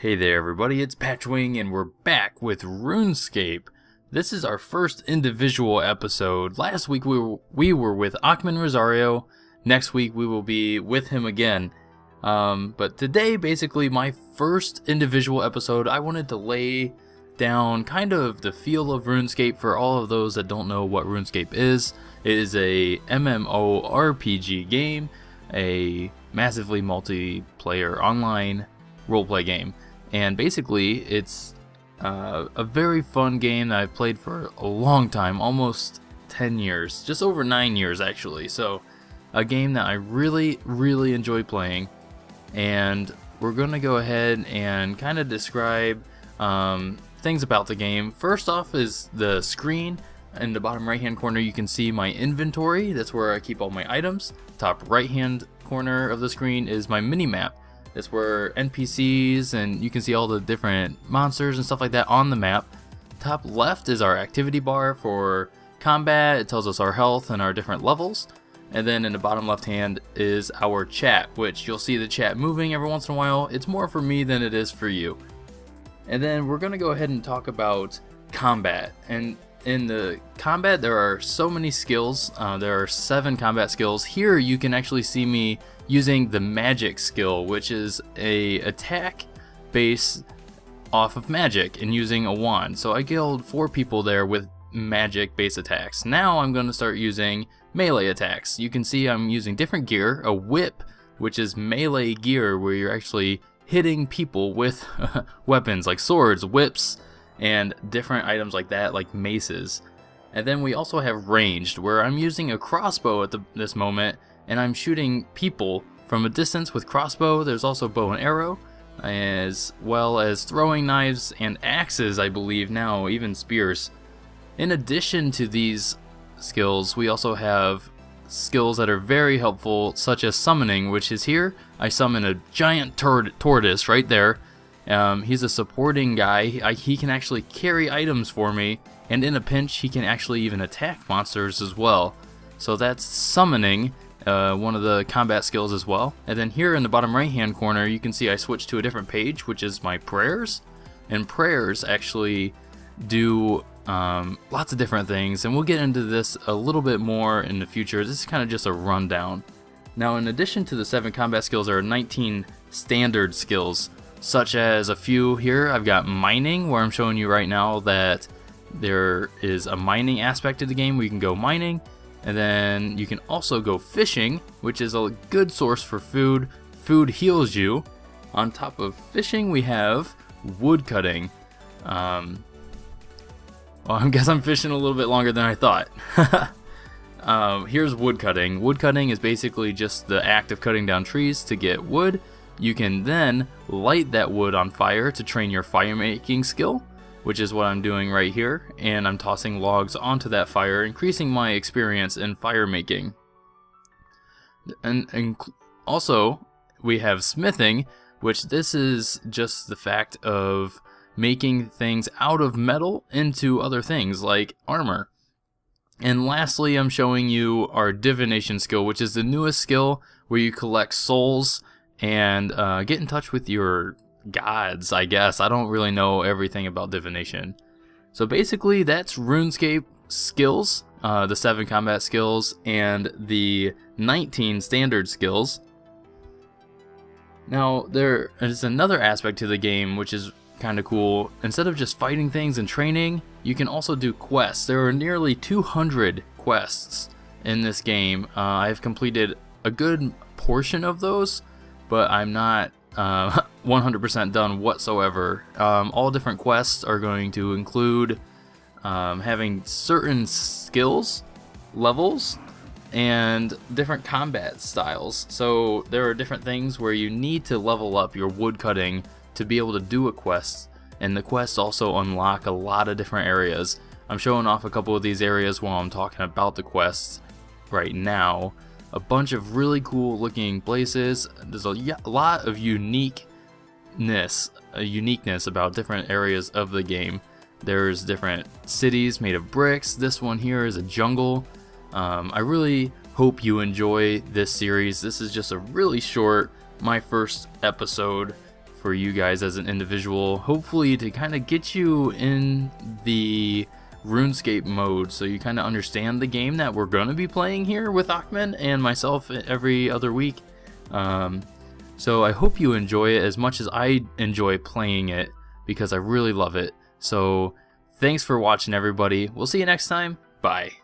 Hey there everybody, it's PatchWing and we're back with Runescape. This is our first individual episode. Last week we were with Achman Rosario. Next week we will be with him again. But today, basically my first individual episode, I wanted to lay down kind of the feel of RuneScape for all of those that don't know what RuneScape is. It is a MMORPG game, a massively multiplayer online roleplay game. And basically, it's a very fun game that I've played for a long time, almost 10 years, just over 9 years actually. So, a game that I really enjoy playing. And we're going to go ahead and kind of describe things about the game. First off is the screen. In the bottom right hand corner you can see my inventory. That's where I keep all my items. Top right hand corner of the screen is my mini-map. That's where NPCs and you can see all the different monsters and stuff like that on the map. Top left is our activity bar for combat. It tells us our health and our different levels. And then in the bottom left hand is our chat, which you'll see the chat moving every once in a while. It's more for me than it is for you. And then we're going to go ahead and talk about combat. And in the combat there are so many skills. There are 7 combat skills. Here you can actually see me using the magic skill, which is a attack base off of magic and using a wand. So I killed 4 people there with magic base attacks. Now I'm going to start using melee attacks. You can see I'm using different gear. A whip, which is melee gear where you're actually hitting people with weapons like swords, whips, and different items like that, like maces. And then we also have ranged, where I'm using a crossbow at this moment, and I'm shooting people from a distance with crossbow. There's also bow and arrow, as well as throwing knives and axes, I believe now, even spears. In addition to these skills, we also have skills that are very helpful, such as summoning, which is here. I summon a giant tortoise right there. He's a supporting guy. He can actually carry items for me, and in a pinch he can actually even attack monsters as well. So that's summoning, one of the combat skills as well. And then here in the bottom right hand corner you can see I switched to a different page, which is my prayers. And prayers actually do lots of different things, and we'll get into this a little bit more in the future. This is kind of just a rundown. Now, in addition to the 7 combat skills, there are 19 standard skills, such as a few here. I've got mining, where I'm showing you right now that there is a mining aspect to the game where you can go mining. And then you can also go fishing, which is a good source for food. Food heals you. On top of fishing, we have wood cutting. Well, I guess I'm fishing a little bit longer than I thought. Here's wood cutting. Wood cutting is basically just the act of cutting down trees to get wood. You can then light that wood on fire to train your fire making skill, which is what I'm doing right here. And I'm tossing logs onto that fire, increasing my experience in fire making. And also, we have smithing, which this is just the fact of making things out of metal into other things like armor. And lastly, I'm showing you our divination skill, which is the newest skill where you collect souls and get in touch with your gods, I guess. I don't really know everything about divination. So basically that's RuneScape skills, the 7 combat skills and the 19 standard skills. Now there is another aspect to the game which is kind of cool. Instead of just fighting things and training, you can also do quests. There are nearly 200 quests in this game. I've completed a good portion of those, but I'm not 100% done whatsoever. All different quests are going to include having certain skills, levels, and different combat styles. So there are different things where you need to level up your woodcutting to be able to do a quest, and the quests also unlock a lot of different areas. I'm showing off a couple of these areas while I'm talking about the quests right now. A bunch of really cool looking places. There's a lot of uniqueness about different areas of the game. There's different cities made of bricks. This one here is a jungle. I really hope you enjoy this series. This is just a really short, my first episode for you guys as an individual, hopefully to kind of get you in the RuneScape mode so you kind of understand the game that we're going to be playing here with Achman and myself every other week. So I hope you enjoy it as much as I enjoy playing it, because I really love it. So thanks for watching, everybody. We'll see you next time. Bye.